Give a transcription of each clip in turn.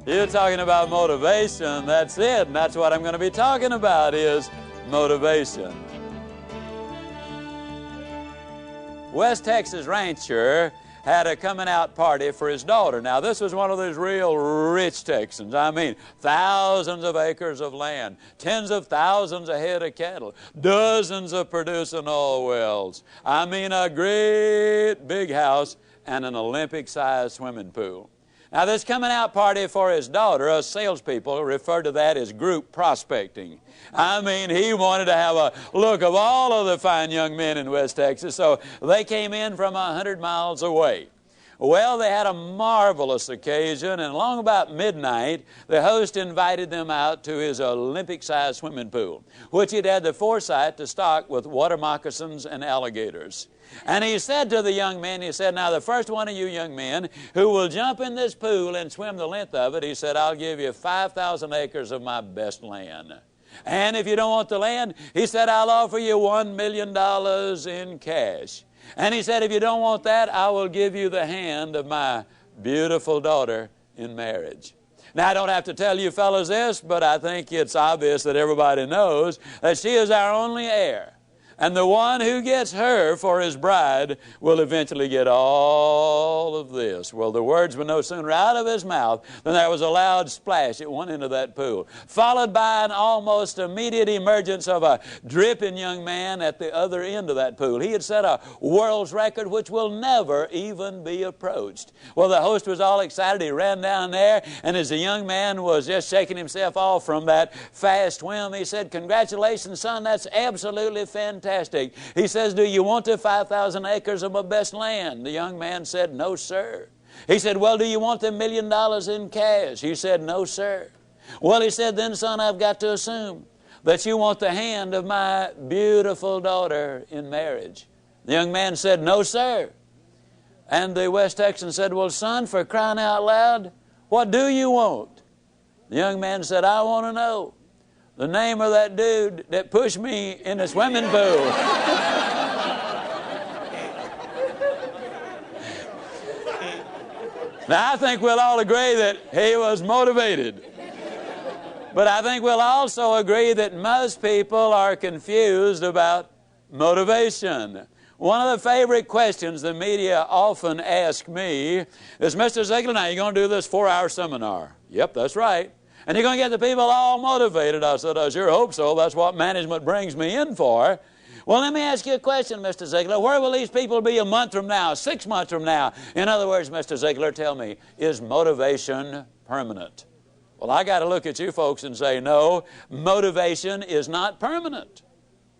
You're talking about motivation. That's it. And that's what I'm going to be talking about is motivation. West Texas rancher had a coming out party for his daughter. Now, this was one of those real rich Texans. I mean, thousands of acres of land, tens of thousands of head of cattle, dozens of producing oil wells. I mean, a great big house and an Olympic-sized swimming pool. Now, this coming out party for his daughter, us salespeople refer to that as group prospecting. I mean, he wanted to have a look of all of the fine young men in West Texas, so they came in from 100 miles away. Well, they had a marvelous occasion, and along about midnight, the host invited them out to his Olympic-sized swimming pool, which he'd had the foresight to stock with water moccasins and alligators. And he said to the young men, he said, now the first one of you young men who will jump in this pool and swim the length of it, he said, I'll give you 5,000 acres of my best land. And if you don't want the land, he said, I'll offer you $1 million in cash. And he said, if you don't want that, I will give you the hand of my beautiful daughter in marriage. Now, I don't have to tell you fellows this, but I think it's obvious that everybody knows that she is our only heir. And the one who gets her for his bride will eventually get all of this. Well, the words were no sooner out of his mouth than there was a loud splash at one end of that pool, followed by an almost immediate emergence of a dripping young man at the other end of that pool. He had set a world's record which will never even be approached. Well, the host was all excited. He ran down there, and as the young man was just shaking himself off from that fast swim, he said, congratulations, son, that's absolutely fantastic. He says, do you want the 5,000 acres of my best land? The young man said, no, sir. He said, well, do you want the $1 million in cash? He said, no, sir. Well, he said, then, son, I've got to assume that you want the hand of my beautiful daughter in marriage. The young man said, no, sir. And the West Texan said, well, son, for crying out loud, what do you want? The young man said, I want to know the name of that dude that pushed me in the swimming pool. Now, I think we'll all agree that he was motivated. But I think we'll also agree that most people are confused about motivation. One of the favorite questions the media often ask me is, Mr. Ziglar, now you're going to do this 4-hour seminar. Yep, that's right. And you're going to get the people all motivated. I said, I sure hope so. That's what management brings me in for. Well, let me ask you a question, Mr. Ziglar. Where will these people be a month from now, 6 months from now? In other words, Mr. Ziglar, tell me, is motivation permanent? Well, I got to look at you folks and say, no, motivation is not permanent.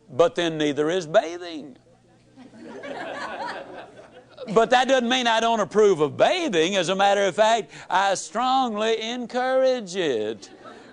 But then neither is bathing. But that doesn't mean I don't approve of bathing. As a matter of fact, I strongly encourage it.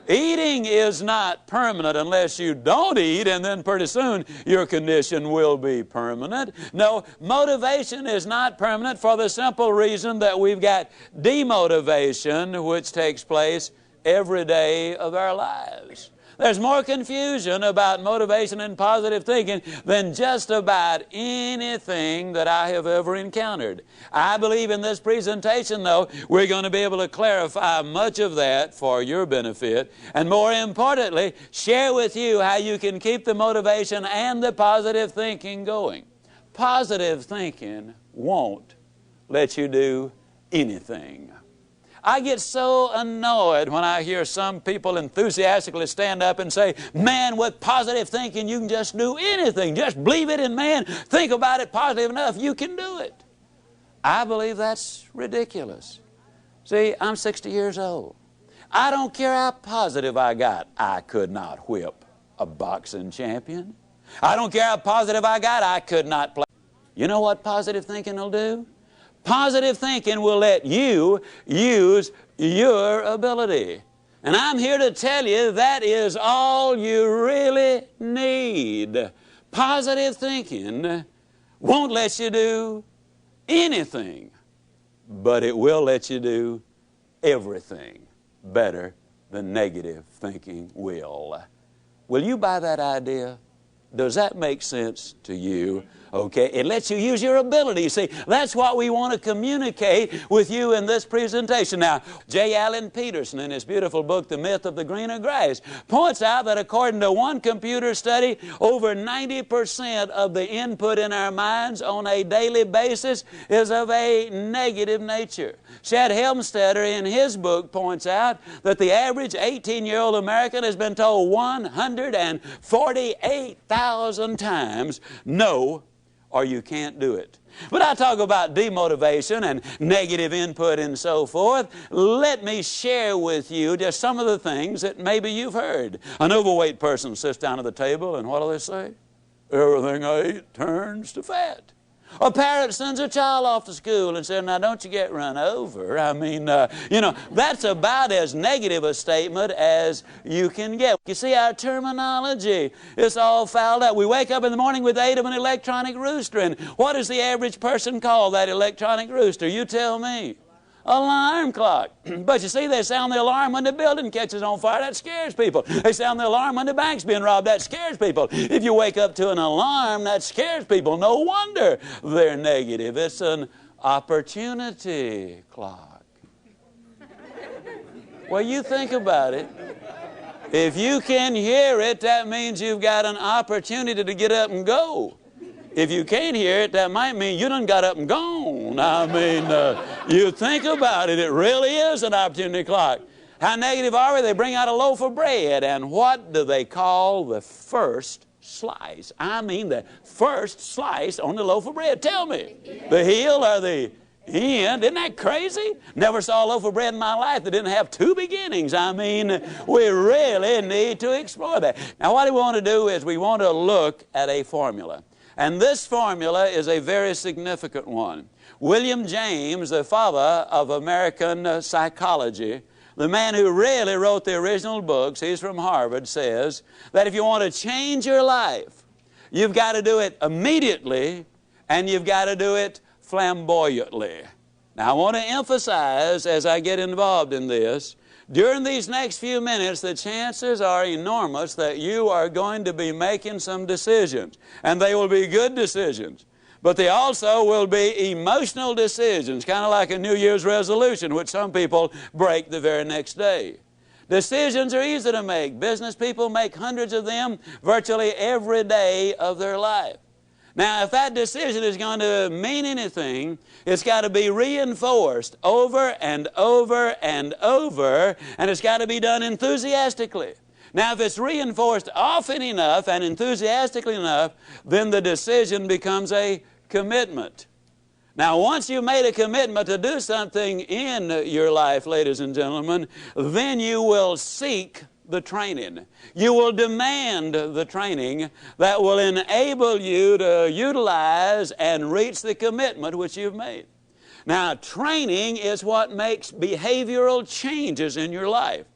Eating is not permanent unless you don't eat, and then pretty soon your condition will be permanent. No, motivation is not permanent for the simple reason that we've got demotivation, which takes place every day of our lives. There's more confusion about motivation and positive thinking than just about anything that I have ever encountered. I believe in this presentation, though, we're going to be able to clarify much of that for your benefit, and more importantly, share with you how you can keep the motivation and the positive thinking going. Positive thinking won't let you do anything. I get so annoyed when I hear some people enthusiastically stand up and say, man, with positive thinking you can just do anything. Just believe it, and man, think about it positive enough, you can do it. I believe that's ridiculous. See, I'm 60 years old. I don't care how positive I got. I could not whip a boxing champion. I don't care how positive I got. I could not play. You know what positive thinking will do? Positive thinking will let you use your ability. And I'm here to tell you that is all you really need. Positive thinking won't let you do anything, but it will let you do everything better than negative thinking will. Will you buy that idea? Does that make sense to you? Okay, it lets you use your ability. See, that's what we want to communicate with you in this presentation. Now, J. Allen Peterson, in his beautiful book, The Myth of the Greener Grass, points out that according to one computer study, over 90% of the input in our minds on a daily basis is of a negative nature. Shad Helmstetter, in his book, points out that the average 18-year-old American has been told 148,000 times, no, or you can't do it. But I talk about demotivation and negative input and so forth. Let me share with you just some of the things that maybe you've heard. An overweight person sits down at the table and what do they say? Everything I eat turns to fat. A parent sends a child off to school and says, now don't you get run over. I mean, that's about as negative a statement as you can get. You see, our terminology is all fouled up. We wake up in the morning with the aid of an electronic rooster, and what does the average person call that electronic rooster? You tell me. Alarm clock. But you see, they sound the alarm when the building catches on fire. That scares people. They sound the alarm when the bank's being robbed. That scares people. If you wake up to an alarm, that scares people. No wonder they're negative. It's an opportunity clock. Well, you think about it. If you can hear it, that means you've got an opportunity to get up and go. If you can't hear it, that might mean you done got up and gone. I mean, you think about it, it really is an opportunity clock. How negative are we? They bring out a loaf of bread, and what do they call the first slice? I mean the first slice on the loaf of bread. Tell me, the heel or the end? Isn't that crazy? Never saw a loaf of bread in my life that didn't have two beginnings. I mean, we really need to explore that. Now, what we want to do is we want to look at a formula. And this formula is a very significant one. William James, the father of American psychology, the man who really wrote the original books, he's from Harvard, says that if you want to change your life, you've got to do it immediately and you've got to do it flamboyantly. Now, I want to emphasize as I get involved in this, during these next few minutes, the chances are enormous that you are going to be making some decisions. And they will be good decisions. But they also will be emotional decisions, kind of like a New Year's resolution, which some people break the very next day. Decisions are easy to make. Business people make hundreds of them virtually every day of their life. Now, if that decision is going to mean anything, it's got to be reinforced over and over and over, and it's got to be done enthusiastically. Now, if it's reinforced often enough and enthusiastically enough, then the decision becomes a commitment. Now, once you've made a commitment to do something in your life, ladies and gentlemen, then you will seek the training. You will demand the training that will enable you to utilize and reach the commitment which you've made. Now, training is what makes behavioral changes in your life.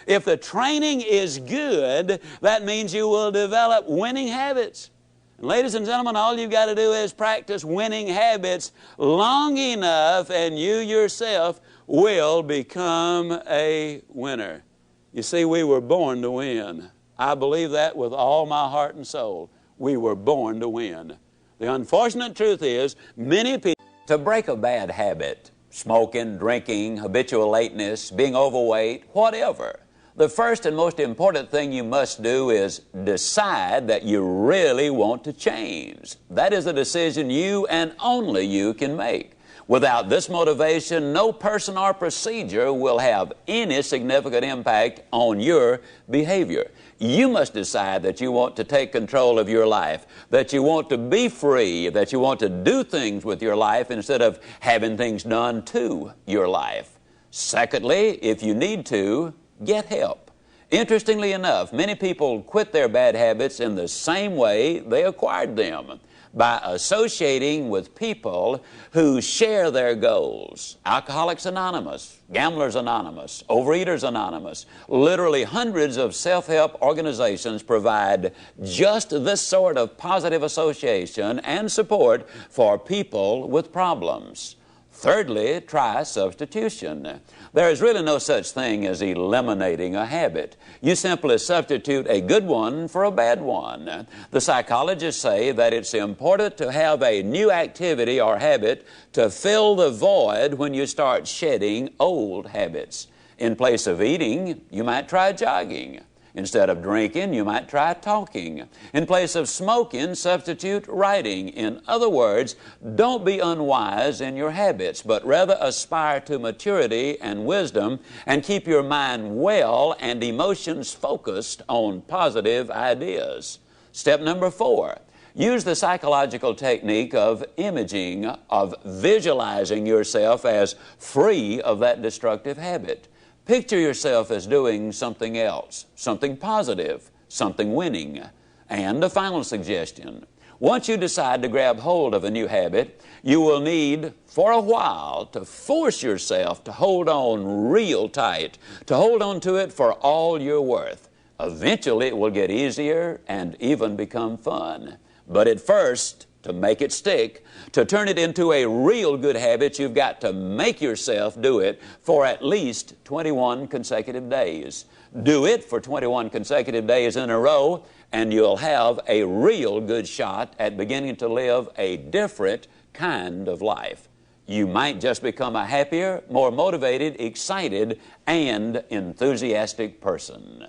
If the training is good, that means you will develop winning habits. And ladies and gentlemen, all you've got to do is practice winning habits long enough and you yourself will become a winner. You see, we were born to win. I believe that with all my heart and soul. We were born to win. The unfortunate truth is, many people... To break a bad habit, smoking, drinking, habitual lateness, being overweight, whatever, the first and most important thing you must do is decide that you really want to change. That is a decision you and only you can make. Without this motivation, no person or procedure will have any significant impact on your behavior. You must decide that you want to take control of your life, that you want to be free, that you want to do things with your life instead of having things done to your life. Secondly, if you need to, get help. Interestingly enough, many people quit their bad habits in the same way they acquired them, by associating with people who share their goals. Alcoholics Anonymous, Gamblers Anonymous, Overeaters Anonymous. Literally hundreds of self-help organizations provide just this sort of positive association and support for people with problems. Thirdly, try substitution. There is really no such thing as eliminating a habit. You simply substitute a good one for a bad one. The psychologists say that it's important to have a new activity or habit to fill the void when you start shedding old habits. In place of eating, you might try jogging. Instead of drinking, you might try talking. In place of smoking, substitute writing. In other words, don't be unwise in your habits, but rather aspire to maturity and wisdom and keep your mind well and emotions focused on positive ideas. Step number 4. Use the psychological technique of imaging, of visualizing yourself as free of that destructive habit. Picture yourself as doing something else, something positive, something winning. And a final suggestion. Once you decide to grab hold of a new habit, you will need, for a while, to force yourself to hold on real tight, to hold on to it for all you're worth. Eventually, it will get easier and even become fun. But at first, to make it stick, to turn it into a real good habit, you've got to make yourself do it for at least 21 consecutive days. Do it for 21 consecutive days in a row, and you'll have a real good shot at beginning to live a different kind of life. You might just become a happier, more motivated, excited, and enthusiastic person.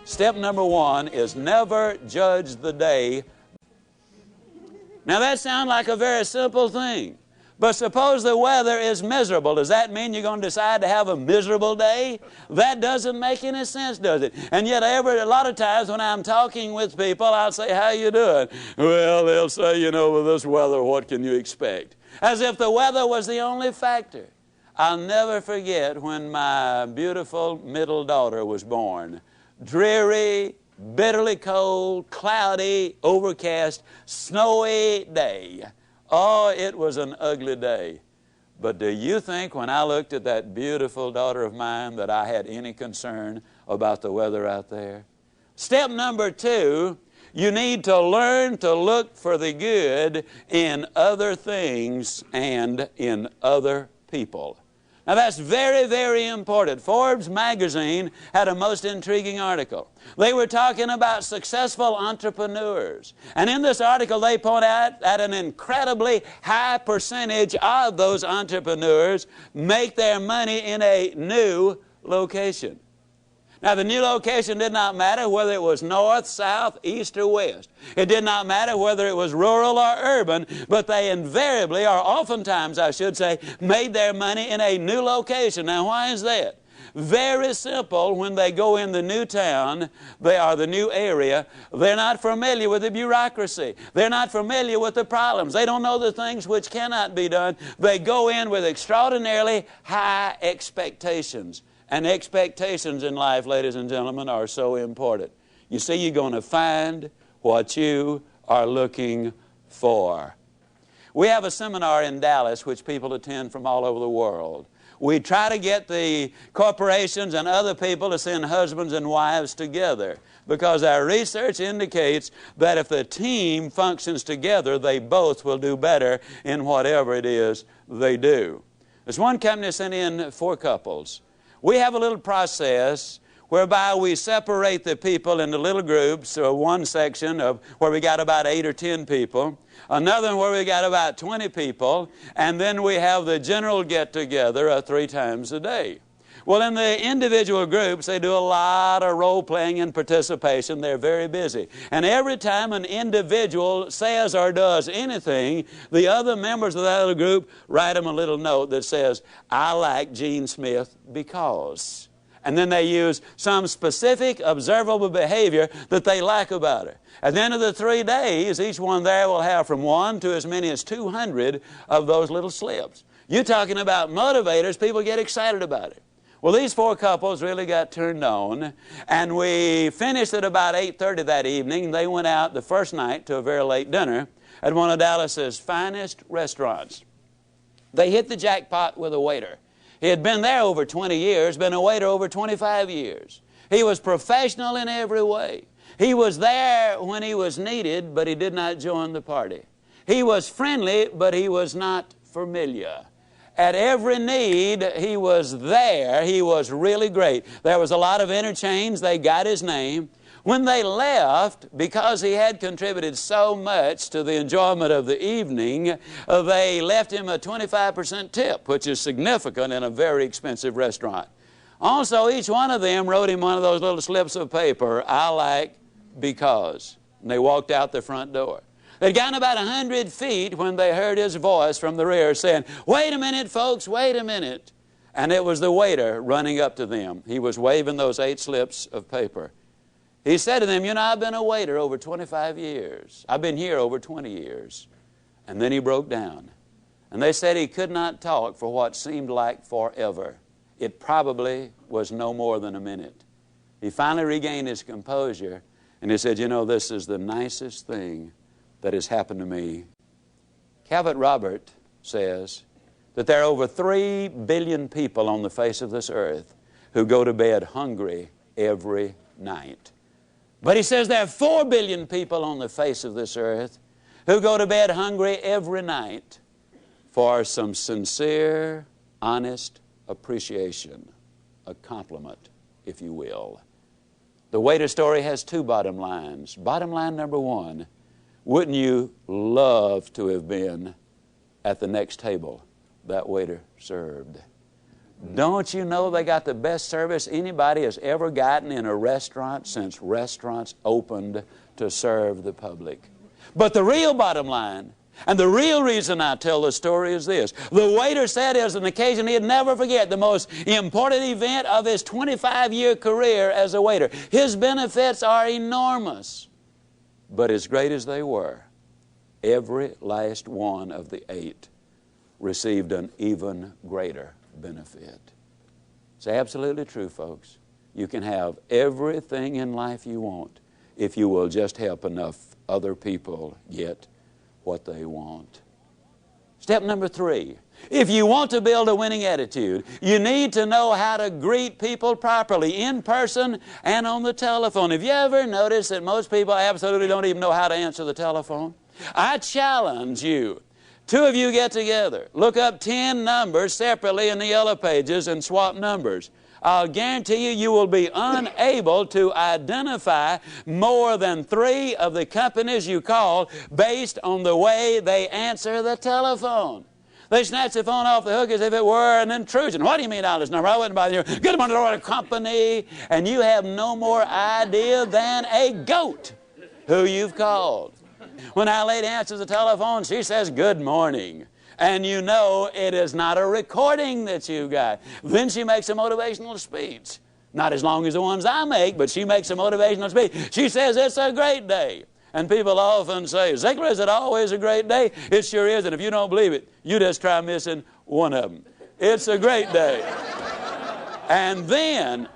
Step number 1 is never judge the day. Now that sounds like a very simple thing. But suppose the weather is miserable. Does that mean you're going to decide to have a miserable day? That doesn't make any sense, does it? And yet a lot of times when I'm talking with people, I'll say, how you doing? Well, they'll say, you know, with this weather, what can you expect? As if the weather was the only factor. I'll never forget when my beautiful middle daughter was born. Dreary, bitterly cold, cloudy, overcast, snowy day. Oh, it was an ugly day. But do you think when I looked at that beautiful daughter of mine that I had any concern about the weather out there? Step number 2, you need to learn to look for the good in other things and in other people. Now that's very, very important. Forbes magazine had a most intriguing article. They were talking about successful entrepreneurs. And in this article they point out that an incredibly high percentage of those entrepreneurs make their money in a new location. Now, the new location did not matter whether it was north, south, east, or west. It did not matter whether it was rural or urban, but they invariably, or oftentimes, I should say, made their money in a new location. Now, why is that? Very simple. When they go in the new town, the new area, they're not familiar with the bureaucracy. They're not familiar with the problems. They don't know the things which cannot be done. They go in with extraordinarily high expectations. And expectations in life, ladies and gentlemen, are so important. You see, you're going to find what you are looking for. We have a seminar in Dallas which people attend from all over the world. We try to get the corporations and other people to send husbands and wives together because our research indicates that if the team functions together, they both will do better in whatever it is they do. There's one company sent in 4 couples. We have a little process whereby we separate the people into little groups, so one section of where we got about 8 or 10 people, another one where we got about 20 people, and then we have the general get-together 3 times a day. Well, in the individual groups, they do a lot of role-playing and participation. They're very busy. And every time an individual says or does anything, the other members of that little group write them a little note that says, I like Gene Smith because. And then they use some specific observable behavior that they like about her. At the end of the 3 days, each one there will have from 1 to as many as 200 of those little slips. You're talking about motivators. People get excited about it. Well, these 4 couples really got turned on, and we finished at about 8:30 that evening. They went out the first night to a very late dinner at one of Dallas's finest restaurants. They hit the jackpot with a waiter. He had been there over 20 years, been a waiter over 25 years. He was professional in every way. He was there when he was needed, but he did not join the party. He was friendly, but he was not familiar. At every need, he was there. He was really great. There was a lot of interchange. They got his name. When they left, because he had contributed so much to the enjoyment of the evening, they left him a 25% tip, which is significant in a very expensive restaurant. Also, each one of them wrote him one of those little slips of paper, I like because. And they walked out the front door. They'd gotten about 100 feet when they heard his voice from the rear saying, "Wait a minute, folks, wait a minute." And it was the waiter running up to them. He was waving those 8 slips of paper. He said to them, "You know, I've been a waiter over 25 years. I've been here over 20 years. And then he broke down. And they said he could not talk for what seemed like forever. It probably was no more than a minute. He finally regained his composure, and he said, "You know, this is the nicest thing that has happened to me." Calvert Robert says that there are over 3 billion people on the face of this earth who go to bed hungry every night. But he says there are 4 billion people on the face of this earth who go to bed hungry every night for some sincere, honest appreciation, a compliment, if you will. The waiter story has 2 bottom lines. Bottom line number 1, wouldn't you love to have been at the next table that waiter served? Don't you know they got the best service anybody has ever gotten in a restaurant since restaurants opened to serve the public? But the real bottom line, and the real reason I tell the story is this. The waiter said it was an occasion he'd never forget, the most important event of his 25-year career as a waiter. His benefits are enormous. But as great as they were, every last one of the 8 received an even greater benefit. It's absolutely true, folks. You can have everything in life you want if you will just help enough other people get what they want. Step number 3. If you want to build a winning attitude, you need to know how to greet people properly in person and on the telephone. Have you ever noticed that most people absolutely don't even know how to answer the telephone? I challenge you. 2 of you get together. Look up 10 numbers separately in the yellow pages and swap numbers. I'll guarantee you, you will be unable to identify more than 3 of the companies you call based on the way they answer the telephone. They snatch the phone off the hook as if it were an intrusion. "What do you mean on this number? I wouldn't bother you. Good morning, Lord, company." And you have no more idea than a goat who you've called. When our lady answers the telephone, she says, "Good morning." And you know it is not a recording that you got. Then she makes a motivational speech. Not as long as the ones I make, but she makes a motivational speech. She says, "It's a great day." And people often say, "Ziglar, is it always a great day?" It sure is, and if you don't believe it, you just try missing one of them. It's a great day. And then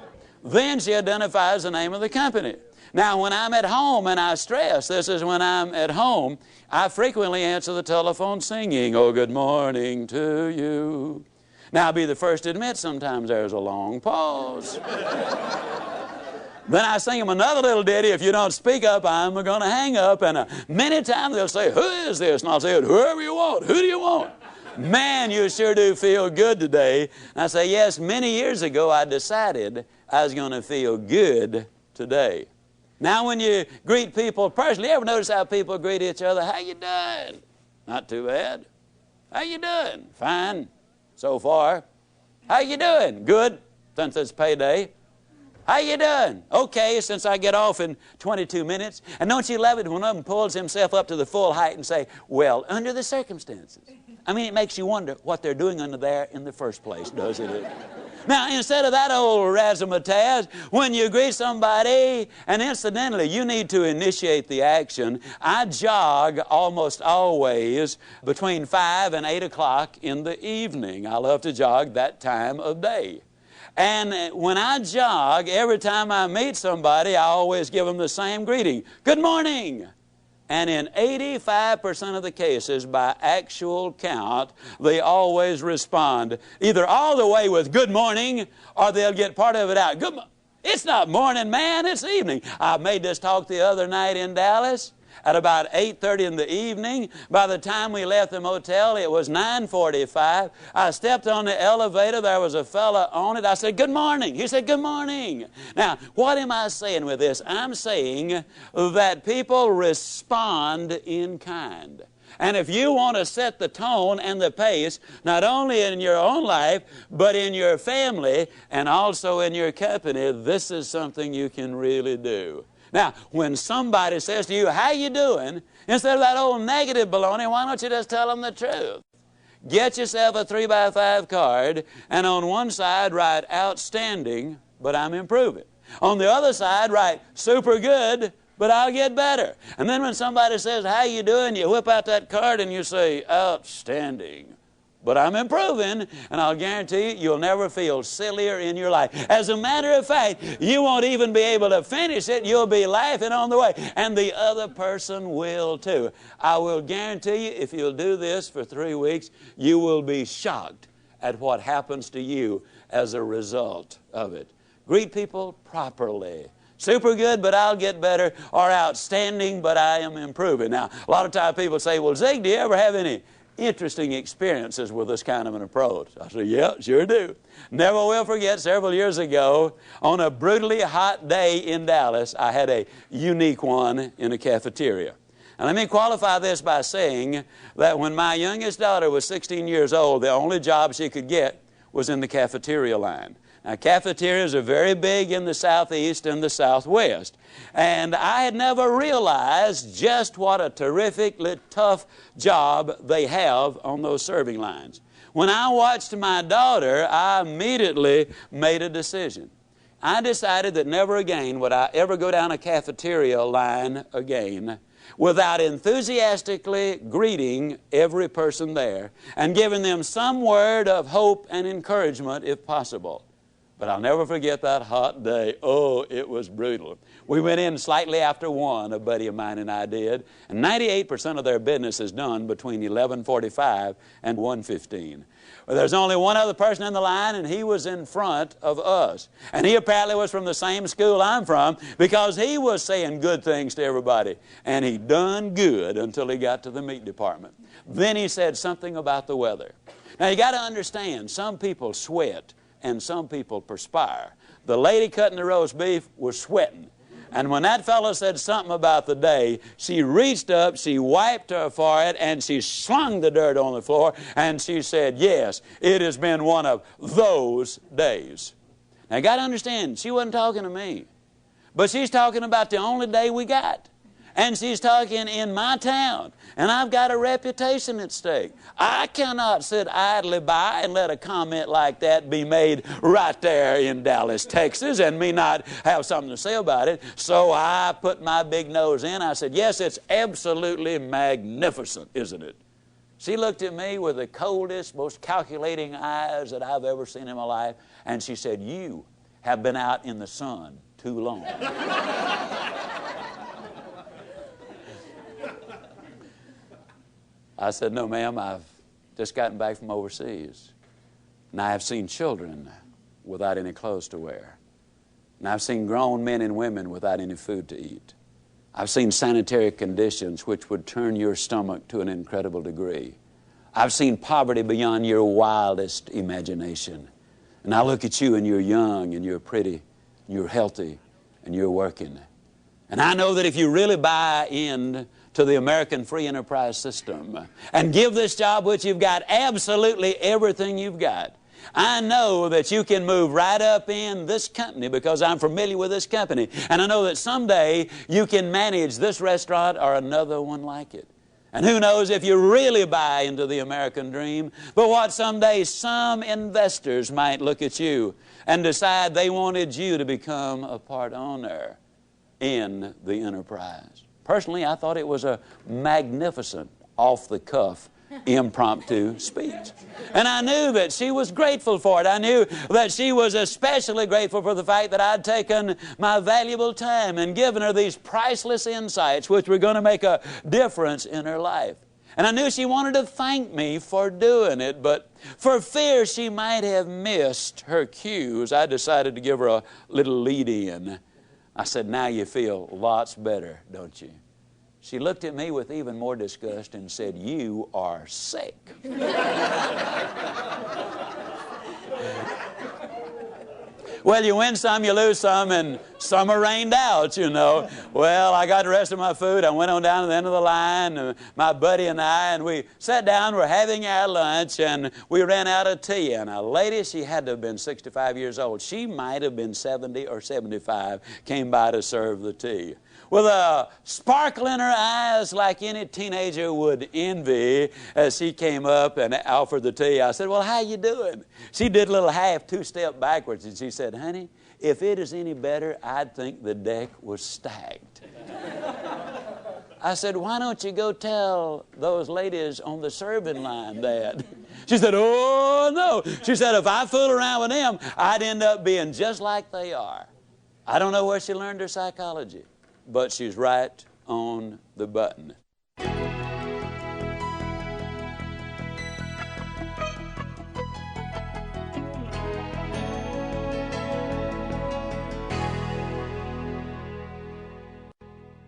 she identifies the name of the company. Now, when I'm at home, and I stress this is when I'm at home, I frequently answer the telephone singing, "Oh, good morning to you." Now, I'll be the first to admit sometimes there's a long pause. Then I sing them another little ditty. "If you don't speak up, I'm going to hang up." And many times they'll say, "Who is this?" And I'll say, "Whoever you want. Who do you want?" "Man, you sure do feel good today." And I say, "Yes, many years ago I decided I was going to feel good today." Now, when you greet people personally, you ever notice how people greet each other? "How you doing?" "Not too bad." "How you doing?" "Fine, so far." "How you doing?" "Good, since it's payday." "How you doing?" "Okay, since I get off in 22 minutes. And don't you love it when one of them pulls himself up to the full height and say, "Well, under the circumstances." I mean, it makes you wonder what they're doing under there in the first place, doesn't it? Now, instead of that old razzmatazz, when you greet somebody, and incidentally, you need to initiate the action. I jog almost always between 5 and 8 o'clock in the evening. I love to jog that time of day. And when I jog, every time I meet somebody, I always give them the same greeting. "Good morning." And in 85% of the cases, by actual count, they always respond either all the way with "good morning," or they'll get part of it out. It's not morning, man, it's evening. I made this talk the other night in Dallas at about 8:30 in the evening. By the time we left the motel, it was 9:45. I stepped on the elevator. There was a fella on it. I said, "Good morning." He said, "Good morning." Now, what am I saying with this? I'm saying that people respond in kind. And if you want to set the tone and the pace, not only in your own life, but in your family and also in your company, this is something you can really do. Now, when somebody says to you, "How you doing?" instead of that old negative baloney, why don't you just tell them the truth? Get yourself a 3x5 card, and on one side write "outstanding, but I'm improving." On the other side write "super good, but I'll get better." And then when somebody says, "How you doing?" you whip out that card and you say, "Outstanding, but I'm improving," and I'll guarantee you'll never feel sillier in your life. As a matter of fact, you won't even be able to finish it. You'll be laughing on the way, and the other person will too. I will guarantee you, if you'll do this for 3 weeks, you will be shocked at what happens to you as a result of it. Greet people properly. Super good, but I'll get better, or outstanding, but I am improving. Now, a lot of times people say, "Well, Zig, do you ever have any interesting experiences with this kind of an approach?" I say, "Yeah, sure do." Never will forget, several years ago, on a brutally hot day in Dallas, I had a unique one in a cafeteria. And let me qualify this by saying that when my youngest daughter was 16 years old, the only job she could get was in the cafeteria line. Now, cafeterias are very big in the Southeast and the Southwest. And I had never realized just what a terrifically tough job they have on those serving lines. When I watched my daughter, I immediately made a decision. I decided that never again would I ever go down a cafeteria line again without enthusiastically greeting every person there and giving them some word of hope and encouragement if possible. But I'll never forget that hot day. Oh, it was brutal. We went in slightly after 1, a buddy of mine and I did, and 98% of their business is done between 11:45 and 1:15. Well, there's only one other person in the line, and he was in front of us. And he apparently was from the same school I'm from, because he was saying good things to everybody. And he done good until he got to the meat department. Then he said something about the weather. Now, you got to understand, some people sweat and some people perspire. The lady cutting the roast beef was sweating. And when that fellow said something about the day, she reached up, she wiped her forehead, and she slung the dirt on the floor, and she said, "Yes, it has been one of those days." Now, you got to understand, she wasn't talking to me. But she's talking about the only day we got. And she's talking in my town. And I've got a reputation at stake. I cannot sit idly by and let a comment like that be made right there in Dallas, Texas, and me not have something to say about it. So I put my big nose in. I said, "Yes, it's absolutely magnificent, isn't it?" She looked at me with the coldest, most calculating eyes that I've ever seen in my life. And she said, "You have been out in the sun too long." I said, "No, ma'am, I've just gotten back from overseas. And I have seen children without any clothes to wear. And I've seen grown men and women without any food to eat. I've seen sanitary conditions which would turn your stomach to an incredible degree. I've seen poverty beyond your wildest imagination. And I look at you, and you're young, and you're pretty, and you're healthy, and you're working. And I know that if you really buy in to the American free enterprise system and give this job which you've got absolutely everything you've got, I know that you can move right up in this company because I'm familiar with this company. And I know that someday you can manage this restaurant or another one like it. And who knows if you really buy into the American dream, but what someday some investors might look at you and decide they wanted you to become a part owner in the enterprise. Personally, I thought it was a magnificent, off-the-cuff, impromptu speech. And I knew that she was grateful for it. I knew that she was especially grateful for the fact that I'd taken my valuable time and given her these priceless insights which were going to make a difference in her life. And I knew she wanted to thank me for doing it, but for fear she might have missed her cues, I decided to give her a little lead-in. I said, now you feel lots better, don't you? She looked at me with even more disgust and said, you are sick. Well, you win some, you lose some, and some are rained out, you know. Well, I got the rest of my food. I went on down to the end of the line, my buddy and I, and we sat down, we're having our lunch, and we ran out of tea. And a lady, she had to have been 65 years old. She might have been 70 or 75, came by to serve the tea. With a sparkle in her eyes like any teenager would envy, as she came up and offered the tea, I said, well, how you doing? She did a little two-step backwards, and she said, honey, if it is any better, I'd think the deck was stacked. I said, why don't you go tell those ladies on the serving line that? She said, oh, no. She said, if I fool around with them, I'd end up being just like they are. I don't know where she learned her psychology, but she's right on the button.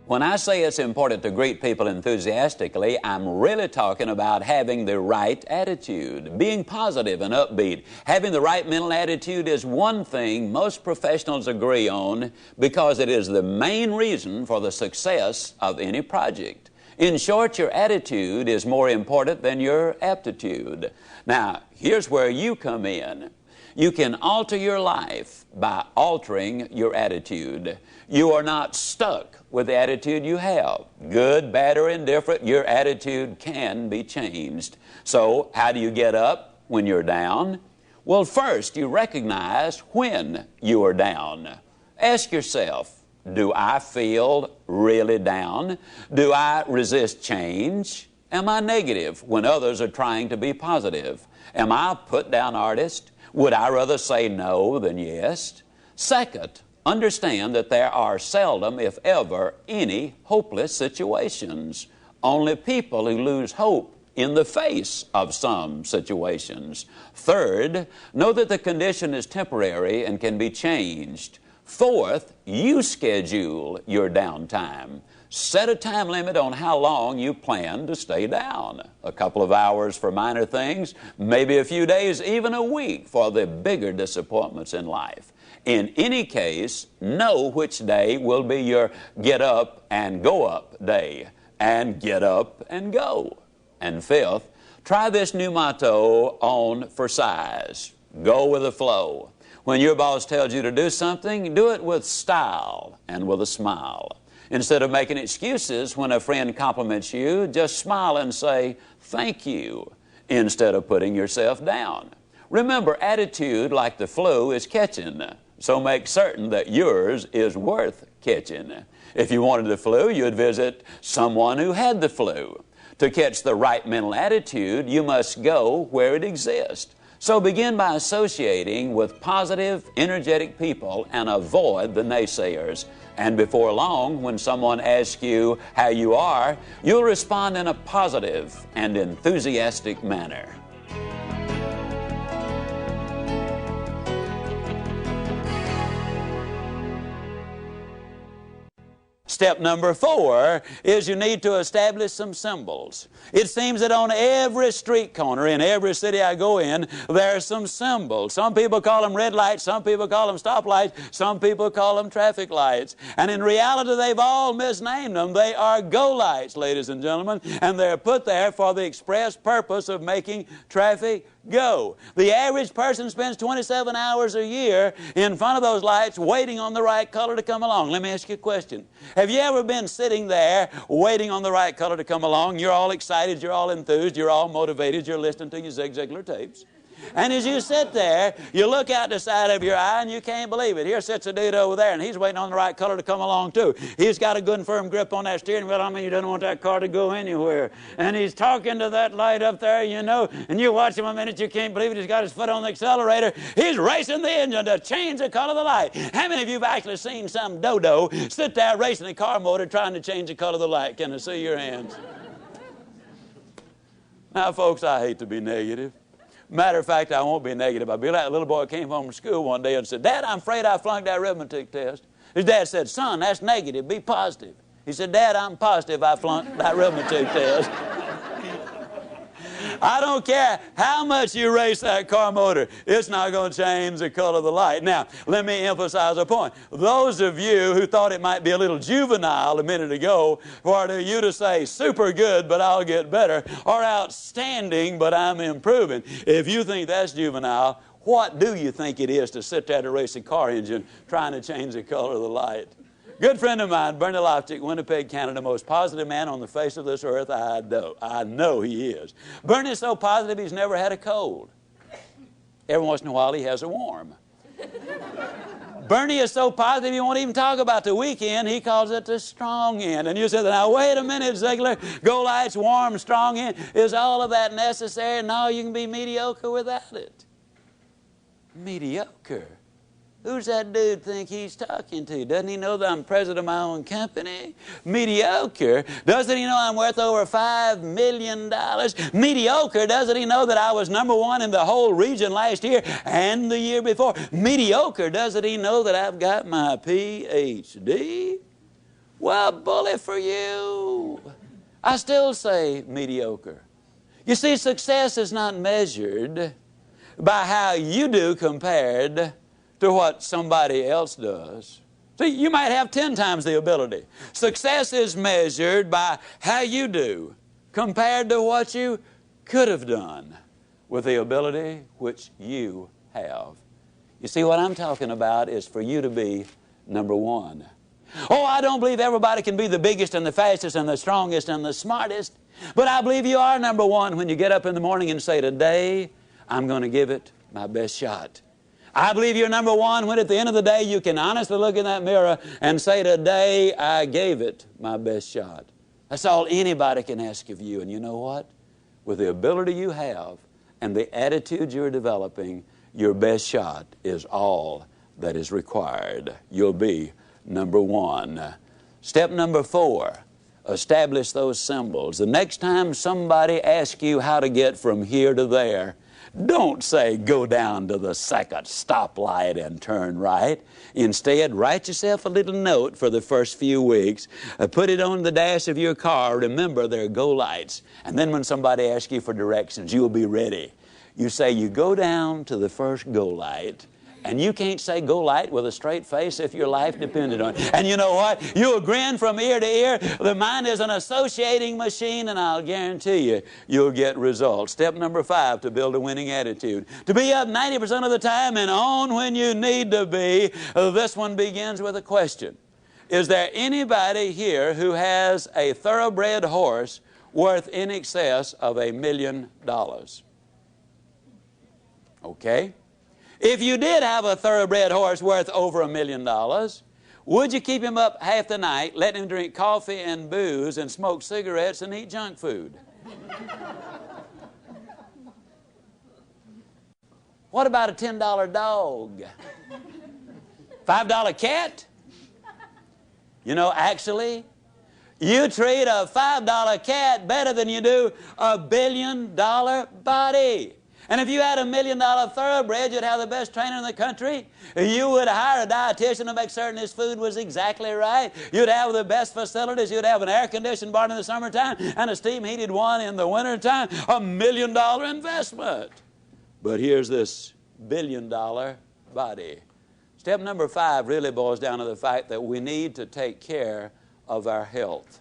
When I say it's important to greet people enthusiastically, I'm really talking about having the right attitude, being positive and upbeat. Having the right mental attitude is one thing most professionals agree on because it is the main reason for the success of any project. In short, your attitude is more important than your aptitude. Now, here's where you come in. You can alter your life by altering your attitude. You are not stuck with the attitude you have. Good, bad, or indifferent, your attitude can be changed. So, how do you get up when you're down? Well, first, you recognize when you are down. Ask yourself, do I feel really down? Do I resist change? Am I negative when others are trying to be positive? Am I a put-down artist? Would I rather say no than yes? Second, understand that there are seldom, if ever, any hopeless situations. Only people who lose hope in the face of some situations. Third, know that the condition is temporary and can be changed. Fourth, you schedule your downtime. Set a time limit on how long you plan to stay down. A couple of hours for minor things, maybe a few days, even a week for the bigger disappointments in life. In any case, know which day will be your get up and go up day, and get up and go. And fifth, try this new motto on for size. Go with the flow. When your boss tells you to do something, do it with style and with a smile. Instead of making excuses when a friend compliments you, just smile and say, thank you, instead of putting yourself down. Remember, attitude, like the flu, is catching. So make certain that yours is worth catching. If you wanted the flu, you'd visit someone who had the flu. To catch the right mental attitude, you must go where it exists. So begin by associating with positive, energetic people and avoid the naysayers. And before long, when someone asks you how you are, you'll respond in a positive and enthusiastic manner. Step number 4 is you need to establish some symbols. It seems that on every street corner in every city I go in, there are some symbols. Some people call them red lights, some people call them stoplights, some people call them traffic lights. And in reality, they've all misnamed them. They are go lights, ladies and gentlemen, and they're put there for the express purpose of making traffic go. The average person spends 27 hours a year in front of those lights waiting on the right color to come along. Let me ask you a question. Have you ever been sitting there waiting on the right color to come along? You're all excited, you're all enthused, you're all motivated, you're listening to your Zig Ziglar tapes. And as you sit there, you look out the side of your eye and you can't believe it. Here sits a dude over there and he's waiting on the right color to come along too. He's got a good and firm grip on that steering wheel. I mean, he doesn't want that car to go anywhere. And he's talking to that light up there, you know, and you watch him a minute, you can't believe it. He's got his foot on the accelerator. He's racing the engine to change the color of the light. How many of you have actually seen some dodo sit there racing a car motor trying to change the color of the light? Can I see your hands? Now, folks, I hate to be negative. Matter of fact, I won't be negative. I'll be like a little boy came home from school one day and said, Dad, I'm afraid I flunked that arithmetic test. His dad said, son, that's negative. Be positive. He said, Dad, I'm positive I flunked that arithmetic test. I don't care how much you race that car motor, it's not going to change the color of the light. Now, let me emphasize a point. Those of you who thought it might be a little juvenile a minute ago for you to say, super good, but I'll get better, or outstanding, but I'm improving. If you think that's juvenile, what do you think it is to sit there at a racing car engine trying to change the color of the light? Good friend of mine, Bernie Loftic, Winnipeg, Canada, most positive man on the face of this earth. I know he is. Bernie's so positive he's never had a cold. Every once in a while he has a warm. Bernie is so positive he won't even talk about the weekend. He calls it the strong end. And you said, now wait a minute, Ziglar. Go lights, warm, strong end. Is all of that necessary? No, you can be mediocre without it. Mediocre? Who's that dude think he's talking to? Doesn't he know that I'm president of my own company? Mediocre. Doesn't he know I'm worth over $5 million? Mediocre. Doesn't he know that I was #1 in the whole region last year and the year before? Mediocre. Doesn't he know that I've got my PhD? Well, bully for you. I still say mediocre. You see, success is not measured by how you do compared to what somebody else does. See, you might have 10 times the ability. Success is measured by how you do compared to what you could have done with the ability which you have. You see, what I'm talking about is for you to be #1. Oh, I don't believe everybody can be the biggest and the fastest and the strongest and the smartest, but I believe you are #1 when you get up in the morning and say, today, I'm going to give it my best shot. I believe you're #1 when at the end of the day you can honestly look in that mirror and say, today I gave it my best shot. That's all anybody can ask of you. And you know what? With the ability you have and the attitude you're developing, your best shot is all that is required. You'll be #1. Step number 4, establish those symbols. The next time somebody asks you how to get from here to there, don't say, go down to the second stoplight and turn right. Instead, write yourself a little note for the first few weeks. Put it on the dash of your car. Remember, there are go lights. And then when somebody asks you for directions, you'll be ready. You say, you go down to the first go light. And you can't say go light with a straight face if your life depended on it. And you know what? You'll grin from ear to ear. The mind is an associating machine, and I'll guarantee you, you'll get results. Step number 5 to build a winning attitude. To be up 90% of the time and on when you need to be. This one begins with a question. Is there anybody here who has a thoroughbred horse worth in excess of $1 million? Okay. If you did have a thoroughbred horse worth over $1 million, would you keep him up half the night, let him drink coffee and booze and smoke cigarettes and eat junk food? What about a $10 dog? $5 cat? You know, actually, you treat a $5 cat better than you do a $1 billion body. And if you had a $1 million thoroughbred, you'd have the best trainer in the country. You would hire a dietitian to make certain his food was exactly right. You'd have the best facilities. You'd have an air-conditioned barn in the summertime and a steam-heated one in the wintertime. $1 million investment. But here's this $1 billion body. Step number 5 really boils down to the fact that we need to take care of our health.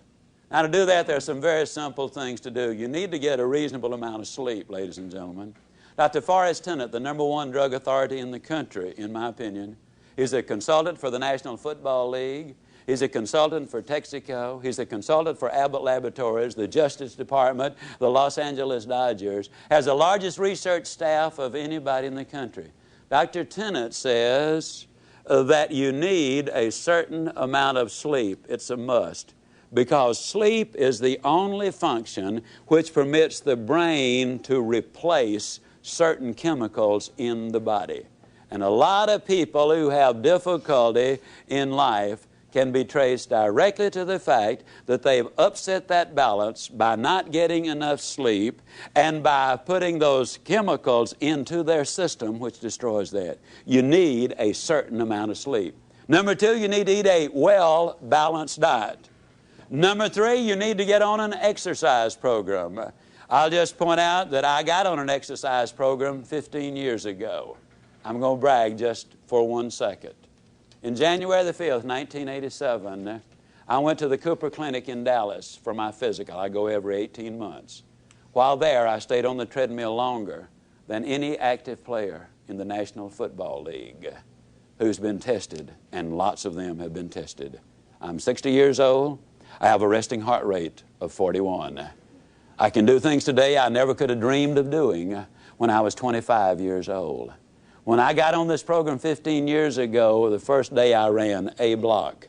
Now, to do that, there are some very simple things to do. You need to get a reasonable amount of sleep, ladies and gentlemen. Dr. Forrest Tennant, the #1 drug authority in the country, in my opinion, he's a consultant for the National Football League. He's a consultant for Texaco. He's a consultant for Abbott Laboratories, the Justice Department, the Los Angeles Dodgers. Has the largest research staff of anybody in the country. Dr. Tennant says that you need a certain amount of sleep. It's a must. Because sleep is the only function which permits the brain to replace certain chemicals in the body. And a lot of people who have difficulty in life can be traced directly to the fact that they've upset that balance by not getting enough sleep and by putting those chemicals into their system, which destroys that. You need a certain amount of sleep. Number 2, you need to eat a well-balanced diet. Number 3, you need to get on an exercise program. I'll just point out that I got on an exercise program 15 years ago. I'm going to brag just for 1 second. In January the 5th, 1987, I went to the Cooper Clinic in Dallas for my physical. I go every 18 months. While there, I stayed on the treadmill longer than any active player in the National Football League who's been tested, and lots of them have been tested. I'm 60 years old. I have a resting heart rate of 41. I can do things today I never could have dreamed of doing when I was 25 years old. When I got on this program 15 years ago, the first day I ran a block.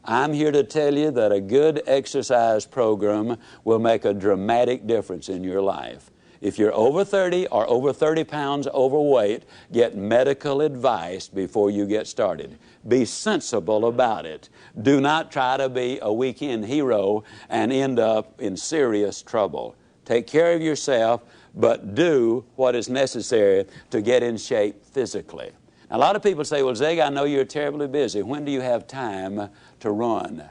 I'm here to tell you that a good exercise program will make a dramatic difference in your life. If you're over 30 or over 30 pounds overweight, get medical advice before you get started. Be sensible about it. Do not try to be a weekend hero and end up in serious trouble. Take care of yourself, but do what is necessary to get in shape physically. Now, a lot of people say, well, Zig, I know you're terribly busy. When do you have time to run?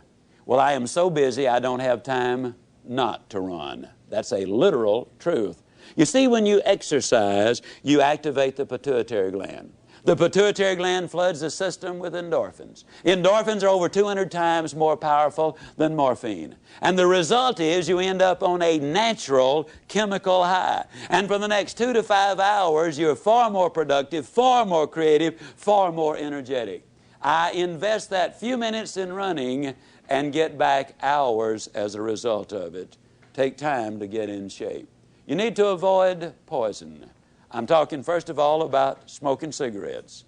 Well, I am so busy I don't have time not to run. That's a literal truth. You see, when you exercise, you activate the pituitary gland. The pituitary gland floods the system with endorphins. Endorphins are over 200 times more powerful than morphine. And the result is you end up on a natural chemical high. And for the next 2 to 5 hours, you're far more productive, far more creative, far more energetic. I invest that few minutes in running and get back hours as a result of it. Take time to get in shape. You need to avoid poison. I'm talking first of all about smoking cigarettes.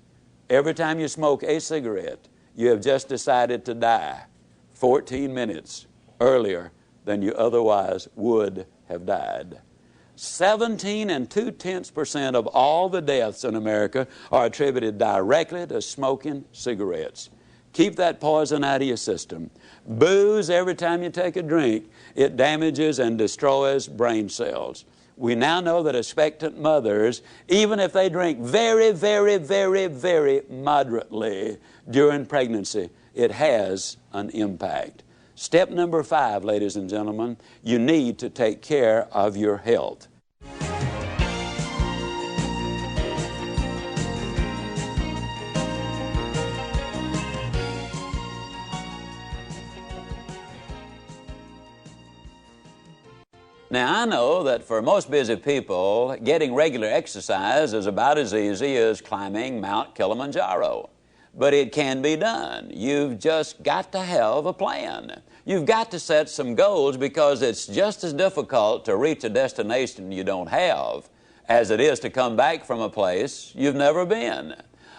Every time you smoke a cigarette, you have just decided to die 14 minutes earlier than you otherwise would have died. 17.2% of all the deaths in America are attributed directly to smoking cigarettes. Keep that poison out of your system. Booze, every time you take a drink, it damages and destroys brain cells. We now know that expectant mothers, even if they drink very, very, very, very moderately during pregnancy, it has an impact. Step number 5, ladies and gentlemen, you need to take care of your health. Now, I know that for most busy people, getting regular exercise is about as easy as climbing Mount Kilimanjaro. But it can be done. You've just got to have a plan. You've got to set some goals, because it's just as difficult to reach a destination you don't have as it is to come back from a place you've never been.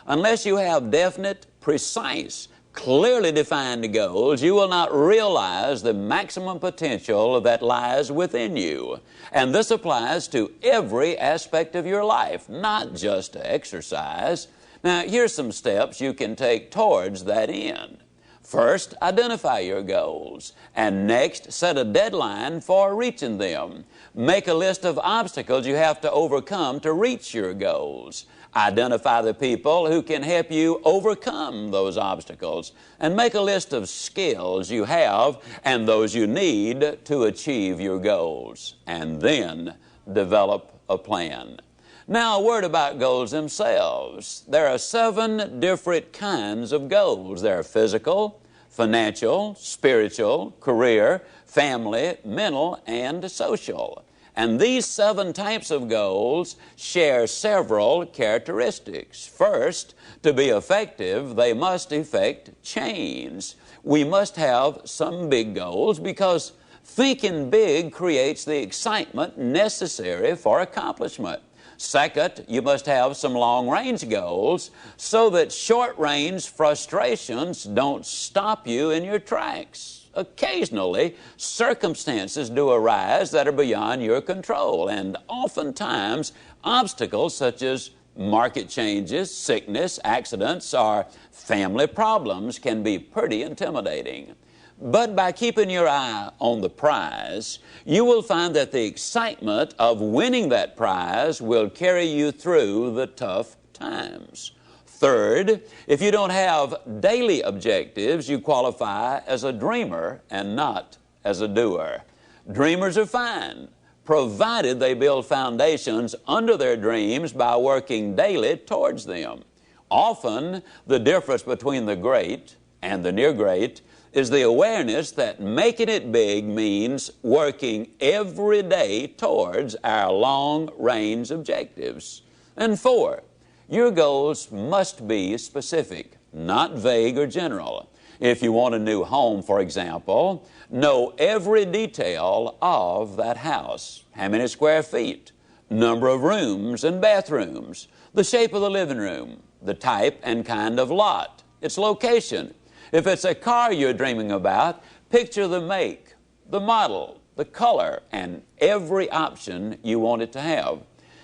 Unless you have definite, precise, clearly defined goals, you will not realize the maximum potential that lies within you. And this applies to every aspect of your life, not just to exercise. Now, here's some steps you can take towards that end. First, identify your goals. And next, set a deadline for reaching them. Make a list of obstacles you have to overcome to reach your goals. Identify the people who can help you overcome those obstacles, and make a list of skills you have and those you need to achieve your goals, and then develop a plan. Now, a word about goals themselves. There are 7 different kinds of goals. There are physical, financial, spiritual, career, family, mental, and social. And these 7 types of goals share several characteristics. First, to be effective, they must effect change. We must have some big goals, because thinking big creates the excitement necessary for accomplishment. Second, you must have some long-range goals so that short-range frustrations don't stop you in your tracks. Occasionally, circumstances do arise that are beyond your control, and oftentimes obstacles such as Market changes, sickness, accidents, or family problems can be pretty intimidating. But by keeping your eye on the prize, you will find that the excitement of winning that prize will carry you through the tough times. Third, if you don't have daily objectives, you qualify as a dreamer and not as a doer. Dreamers are fine, provided they build foundations under their dreams by working daily towards them. Often, the difference between the great and the near great is the awareness that making it big means working every day towards our long-range objectives. And four, your goals must be specific, not vague or general. If you want a new home, for example, know every detail of that house. How many square feet, number of rooms and bathrooms, the shape of the living room, the type and kind of lot, its location. If it's a car you're dreaming about, picture the make, the model, the color, and every option you want it to have.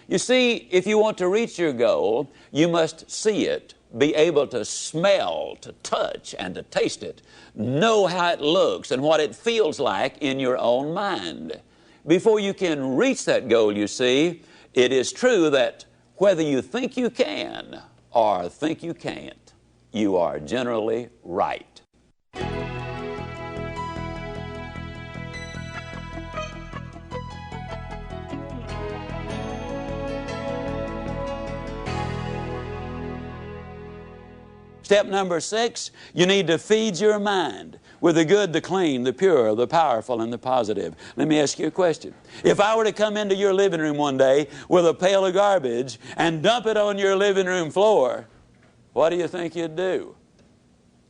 You see, if you want to reach your goal, you must see it, be able to smell, to touch, and to taste it. Know how it looks and what it feels like in your own mind. Before you can reach that goal, you see, it is true that whether you think you can or think you can't, you are generally right. Step number 6, you need to feed your mind with the good, the clean, the pure, the powerful, and the positive. Let me ask you a question. If I were to come into your living room one day with a pail of garbage and dump it on your living room floor, what do you think you'd do?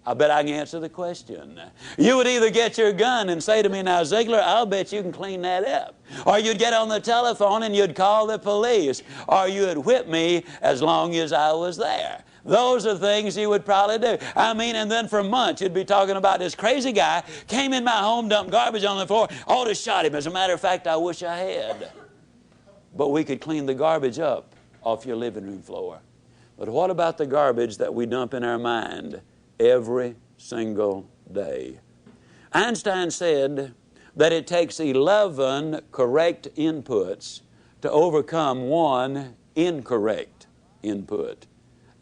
I bet I can answer the question. You would either get your gun and say to me, now, Ziglar, I'll bet you can clean that up. Or you'd get on the telephone and you'd call the police. Or you'd whip me as long as I was there. Those are things you would probably do. I mean, and then for months you'd be talking about this crazy guy came in my home, dumped garbage on the floor, ought to shot him. As a matter of fact, I wish I had. But we could clean the garbage up off your living room floor. But what about the garbage that we dump in our mind every single day? Einstein said that it takes 11 correct inputs to overcome one incorrect input.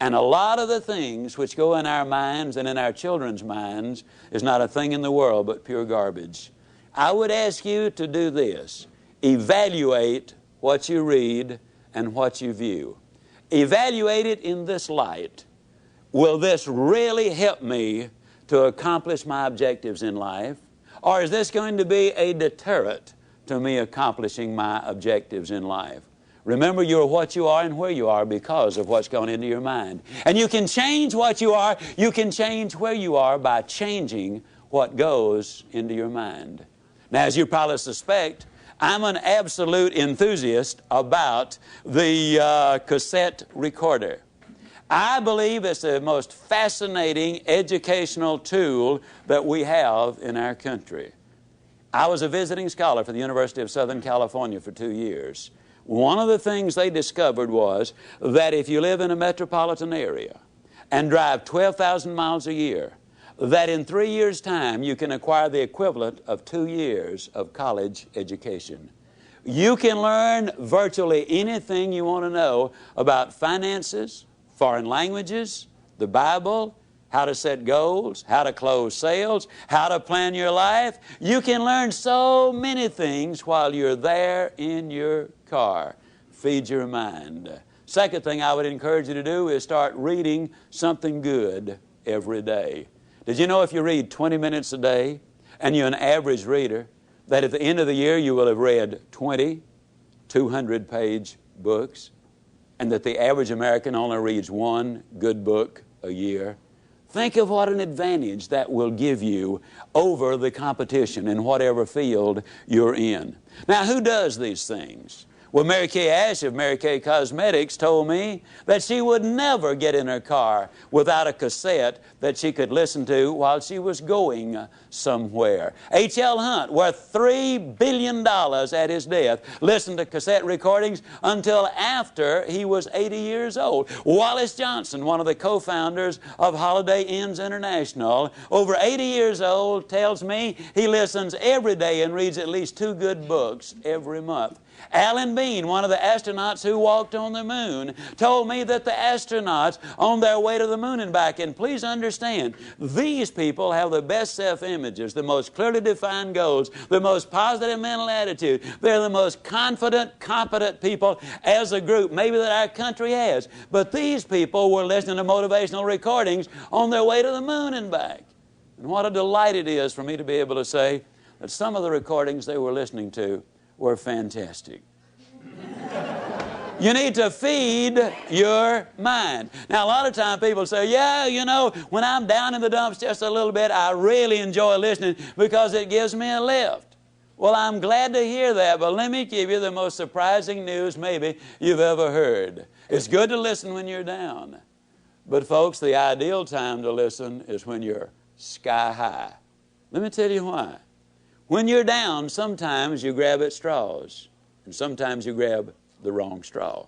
And a lot of the things which go in our minds and in our children's minds is not a thing in the world but pure garbage. I would ask you to do this. Evaluate what you read and what you view. Evaluate it in this light. Will this really help me to accomplish my objectives in life? Or is this going to be a deterrent to me accomplishing my objectives in life? Remember, you're what you are and where you are because of what's gone into your mind. And you can change what you are, you can change where you are by changing what goes into your mind. Now, as you probably suspect, I'm an absolute enthusiast about the cassette recorder. I believe it's the most fascinating educational tool that we have in our country. I was a visiting scholar for the University of Southern California for 2 years. One of the things they discovered was that if you live in a metropolitan area and drive 12,000 miles a year, that in 3 years' time you can acquire the equivalent of 2 years of college education. You can learn virtually anything you want to know about finances, foreign languages, the Bible, how to set goals, how to close sales, how to plan your life. You can learn so many things while you're there in your car. Feed your mind. Second thing I would encourage you to do is start reading something good every day. Did you know if you read 20 minutes a day and you're an average reader, that at the end of the year you will have read 20 200-page books, and that the average American only reads one good book a year? Think of what an advantage that will give you over the competition in whatever field you're in. Now, who does these things? Well, Mary Kay Ash of Mary Kay Cosmetics told me that she would never get in her car without a cassette that she could listen to while she was going somewhere. H.L. Hunt, worth $3 billion at his death, listened to cassette recordings until after he was 80 years old. Wallace Johnson, one of the co-founders of Holiday Inns International, over 80 years old, tells me he listens every day and reads at least 2 good books every month. Alan Bean, one of the astronauts who walked on the moon, told me that the astronauts on their way to the moon and back, and please understand, these people have the best self-images, the most clearly defined goals, the most positive mental attitude. They're the most confident, competent people as a group maybe that our country has. But these people were listening to motivational recordings on their way to the moon and back. And what a delight it is for me to be able to say that some of the recordings they were listening to were fantastic. You need to feed your mind. Now, a lot of times people say, yeah, you know, when I'm down in the dumps just a little bit, I really enjoy listening because it gives me a lift. Well, I'm glad to hear that, but let me give you the most surprising news maybe you've ever heard. It's good to listen when you're down. But, folks, the ideal time to listen is when you're sky high. Let me tell you why. When you're down, sometimes you grab at straws, and sometimes you grab the wrong straw.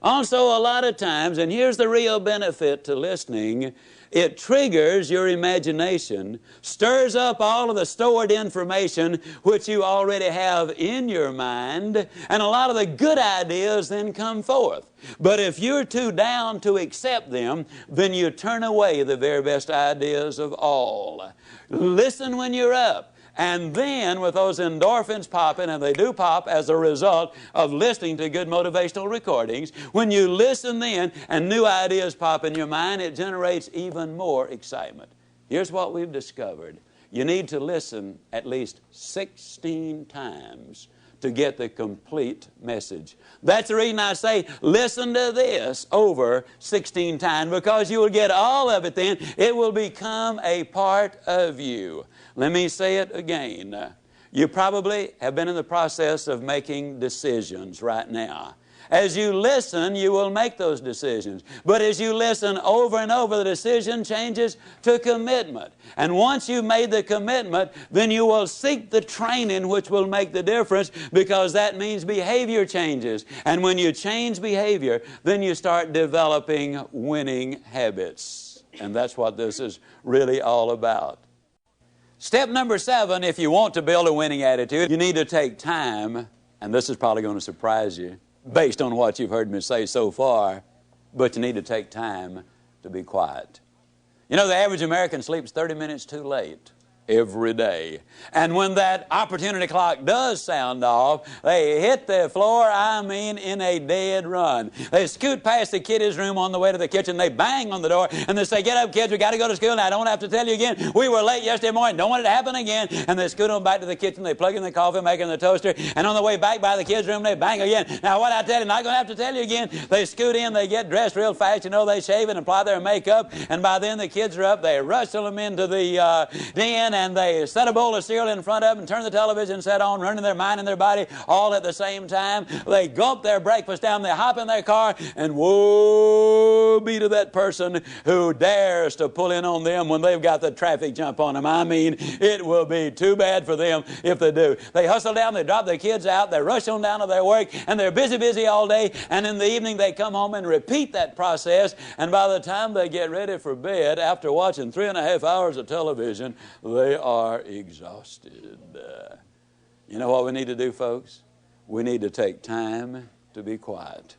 Also, a lot of times, and here's the real benefit to listening, it triggers your imagination, stirs up all of the stored information which you already have in your mind, and a lot of the good ideas then come forth. But if you're too down to accept them, then you turn away the very best ideas of all. Listen when you're up. And then with those endorphins popping, and they do pop as a result of listening to good motivational recordings, when you listen then and new ideas pop in your mind, it generates even more excitement. Here's what we've discovered. You need to listen at least 16 times to get the complete message. That's the reason I say listen to this over 16 times, because you will get all of it then. It will become a part of you. Let me say it again. You probably have been in the process of making decisions right now. As you listen, you will make those decisions. But as you listen over and over, the decision changes to commitment. And once you've made the commitment, then you will seek the training which will make the difference, because that means behavior changes. And when you change behavior, then you start developing winning habits. And that's what this is really all about. Step number 7, if you want to build a winning attitude, you need to take time, and this is probably going to surprise you based on what you've heard me say so far, but you need to take time to be quiet. You know, the average American sleeps 30 minutes too late every day. And when that opportunity clock does sound off, they hit the floor, I mean, in a dead run. They scoot past the kiddies' room on the way to the kitchen. They bang on the door, and they say, get up, kids, we got to go to school. Now, I don't have to tell you again, we were late yesterday morning. Don't want it to happen again. And they scoot on back to the kitchen. They plug in the coffee maker and the toaster, and on the way back by the kids' room, they bang again. Now, what I tell you, not going to have to tell you again. They scoot in, they get dressed real fast. You know, they shave and apply their makeup, and by then the kids are up. They rustle them into the den, and they set a bowl of cereal in front of them, turn the television set on, running their mind and their body all at the same time. They gulp their breakfast down, they hop in their car, and woe be to that person who dares to pull in on them when they've got the traffic jump on them. I mean, it will be too bad for them if they do. They hustle down, they drop their kids out, they rush on down to their work, and they're busy all day, and in the evening they come home and repeat that process, and by the time they get ready for bed, after watching 3.5 hours of television, they are exhausted. You know what we need to do, folks? We need to take time to be quiet.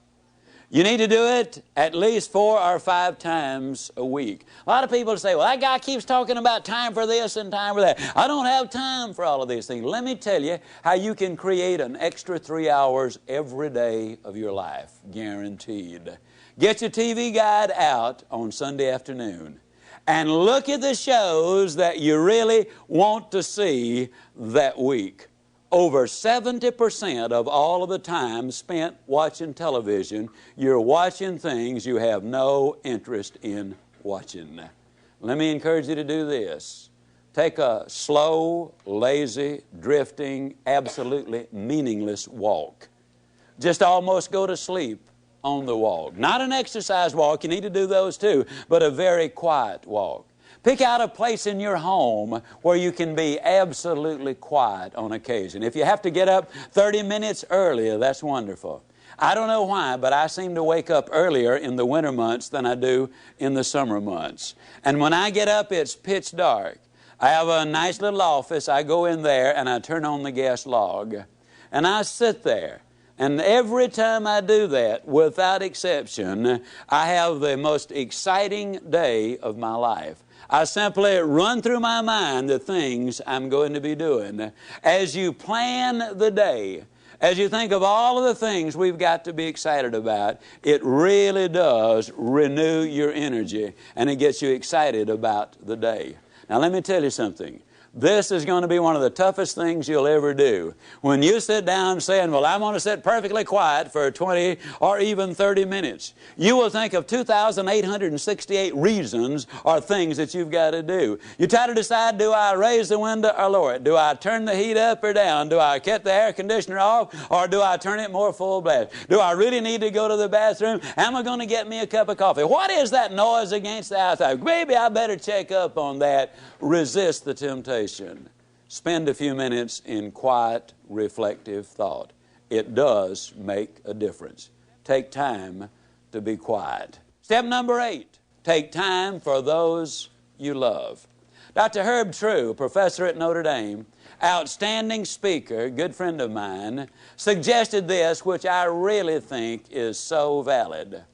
You need to do it at least 4 or 5 times a week. A lot of people say, well, that guy keeps talking about time for this and time for that. I don't have time for all of these things. Let me tell you how you can create an extra 3 hours every day of your life, guaranteed. Get your TV guide out on Sunday afternoon and look at the shows that you really want to see that week. Over 70% of all of the time spent watching television, you're watching things you have no interest in watching. Let me encourage you to do this. Take a slow, lazy, drifting, absolutely meaningless walk. just almost go to sleep on the walk. Not an exercise walk, you need to do those too, but a very quiet walk. Pick out a place in your home where you can be absolutely quiet on occasion. If you have to get up 30 minutes earlier, that's wonderful. I don't know why, but I seem to wake up earlier in the winter months than I do in the summer months. And when I get up, it's pitch dark. I have a nice little office. I go in there and I turn on the gas log. And I sit there. And every time I do that, without exception, I have the most exciting day of my life. I simply run through my mind the things I'm going to be doing. As you plan the day, as you think of all of the things we've got to be excited about, it really does renew your energy and it gets you excited about the day. Now let me tell you something. This is going to be one of the toughest things you'll ever do. When you sit down saying, well, I'm going to sit perfectly quiet for 20 or even 30 minutes, you will think of 2,868 reasons or things that you've got to do. You try to decide, do I raise the window or lower it? Do I turn the heat up or down? Do I cut the air conditioner off or do I turn it more full blast? Do I really need to go to the bathroom? Am I going to get me a cup of coffee? What is that noise against the outside? Maybe I better check up on that. Resist the temptation. Spend a few minutes in quiet, reflective thought. It does make a difference. Take time to be quiet. Step number 8, take time for those you love. Dr. Herb True, professor at Notre Dame, outstanding speaker, good friend of mine, suggested this, which I really think is so valid.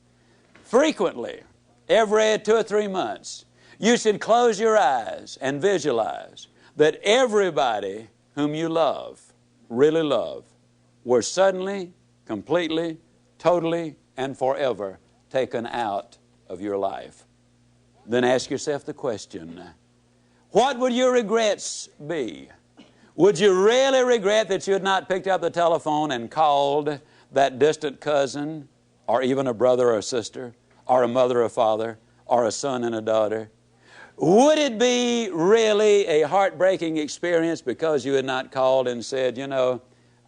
Frequently, every 2 or 3 months, you should close your eyes and visualize that everybody whom you love, really love, were suddenly, completely, totally, and forever taken out of your life. Then ask yourself the question, what would your regrets be? Would you really regret that you had not picked up the telephone and called that distant cousin, or even a brother or a sister, or a mother or father, or a son and a daughter? Would it be really a heartbreaking experience because you had not called and said, you know,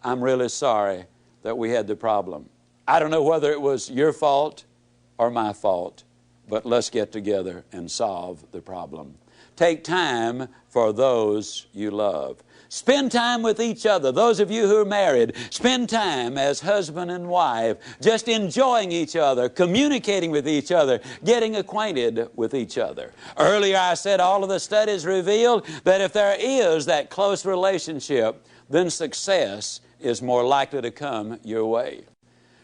I'm really sorry that we had the problem. I don't know whether it was your fault or my fault, but let's get together and solve the problem. Take time for those you love. Spend time with each other. Those of you who are married, spend time as husband and wife, just enjoying each other, communicating with each other, getting acquainted with each other. Earlier I said all of the studies revealed that if there is that close relationship, then success is more likely to come your way.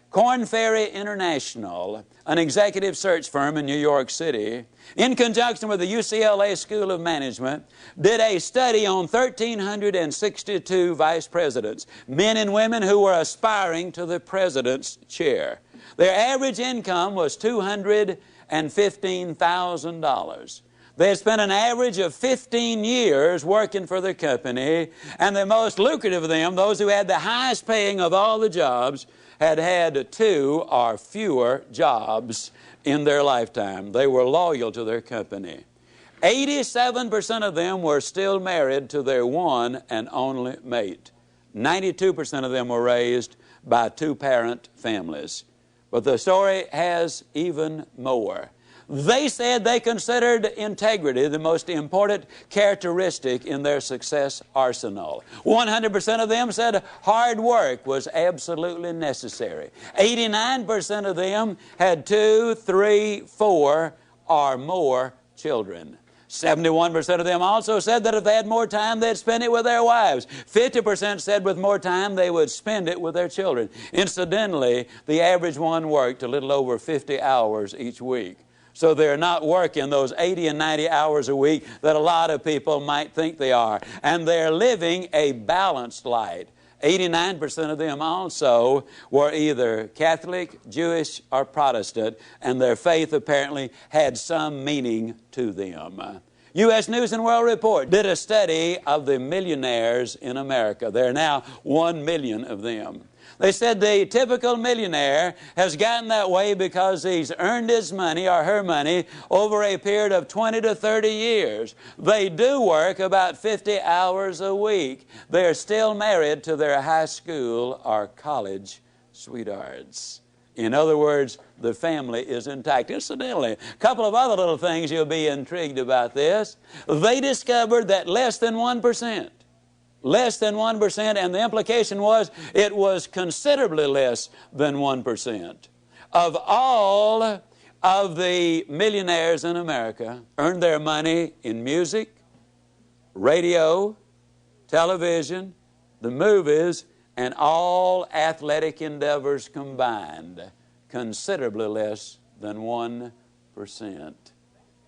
Korn Ferry International, an executive search firm in New York City, in conjunction with the UCLA School of Management, did a study on 1,362 vice presidents, men and women who were aspiring to the president's chair. Their average income was $215,000. They had spent an average of 15 years working for the company, and the most lucrative of them, those who had the highest paying of all the jobs, had had 2 or fewer jobs in their lifetime. They were loyal to their company. 87% of them were still married to their one and only mate. 92% of them were raised by 2-parent families. But the story has even more. They said they considered integrity the most important characteristic in their success arsenal. 100% of them said hard work was absolutely necessary. 89% of them had 2, 3, 4, or more children. 71% of them also said that if they had more time, they'd spend it with their wives. 50% said with more time, they would spend it with their children. Incidentally, the average one worked a little over 50 hours each week. So they're not working those 80 and 90 hours a week that a lot of people might think they are. And they're living a balanced life. 89% of them also were either Catholic, Jewish, or Protestant, and their faith apparently had some meaning to them. U.S. News and World Report did a study of the millionaires in America. There are now 1 million of them. They said the typical millionaire has gotten that way because he's earned his money or her money over a period of 20 to 30 years. They do work about 50 hours a week. They're still married to their high school or college sweethearts. In other words, the family is intact. Incidentally, a couple of other little things you'll be intrigued about this. They discovered that less than 1%, and the implication was it was considerably less than 1%, of all of the millionaires in America earned their money in music, radio, television, the movies, and all athletic endeavors combined. Considerably less than 1%.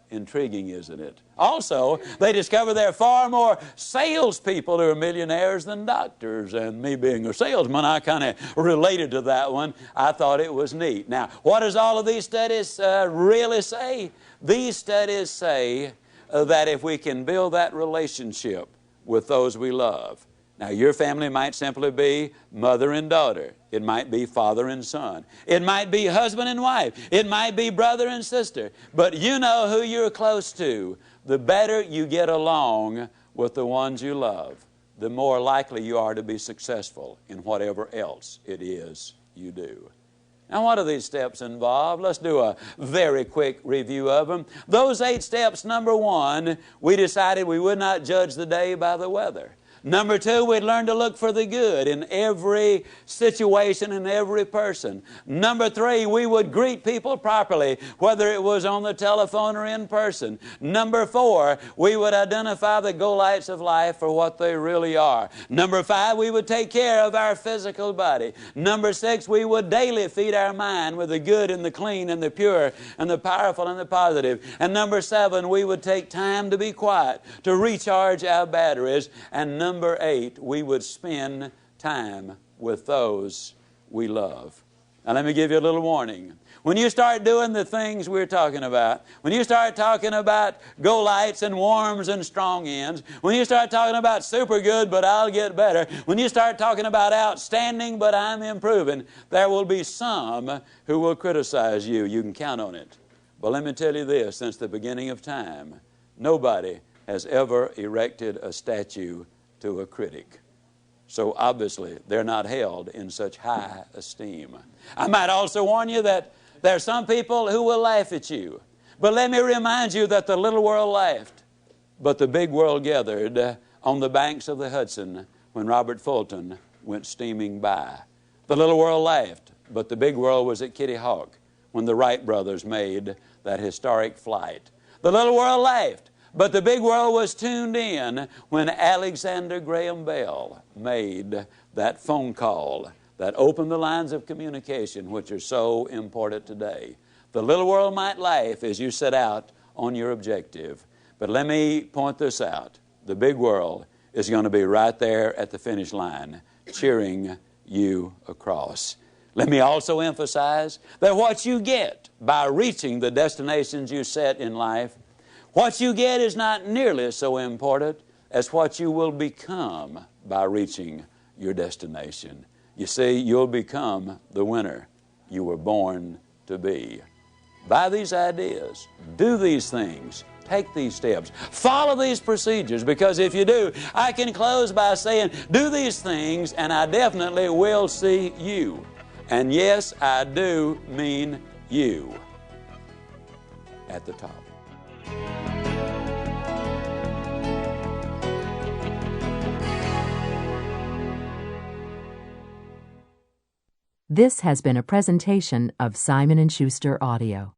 Intriguing, isn't it? Also, they discover there are far more salespeople who are millionaires than doctors. And me being a salesman, I kind of related to that one. I thought it was neat. Now, what does all of these studies really say? These studies say that if we can build that relationship with those we love. Now, your family might simply be mother and daughter. It might be father and son. It might be husband and wife. It might be brother and sister. But you know who you're close to. The better you get along with the ones you love, the more likely you are to be successful in whatever else it is you do. Now, what do these steps involve? Let's do a very quick review of them. Those 8 steps, number 1, we decided we would not judge the day by the weather. Number 2, we'd learn to look for the good in every situation and every person. Number 3, we would greet people properly, whether it was on the telephone or in person. Number 4, we would identify the go-lights of life for what they really are. Number 5, we would take care of our physical body. Number 6, we would daily feed our mind with the good and the clean and the pure and the powerful and the positive. And number 7, we would take time to be quiet, to recharge our batteries. And number 8, we would spend time with those we love. Now let me give you a little warning. When you start doing the things we're talking about, when you start talking about go-lights and warms and strong ends, when you start talking about super good but I'll get better, when you start talking about outstanding but I'm improving, there will be some who will criticize you. You can count on it. But let me tell you this, since the beginning of time, nobody has ever erected a statue to a critic. So obviously, they're not held in such high esteem. I might also warn you that there are some people who will laugh at you. But let me remind you that the little world laughed, but the big world gathered on the banks of the Hudson when Robert Fulton went steaming by. The little world laughed, but the big world was at Kitty Hawk when the Wright brothers made that historic flight. The little world laughed, but the big world was tuned in when Alexander Graham Bell made that phone call that opened the lines of communication which are so important today. The little world might laugh as you set out on your objective, but let me point this out. The big world is going to be right there at the finish line, cheering you across. Let me also emphasize that what you get by reaching the destinations you set in life, what you get is not nearly so important as what you will become by reaching your destination. You see, you'll become the winner you were born to be. Buy these ideas. Do these things. Take these steps. Follow these procedures, because if you do, I can close by saying, do these things and I definitely will see you. And yes, I do mean you at the top. This has been a presentation of Simon & Schuster Audio.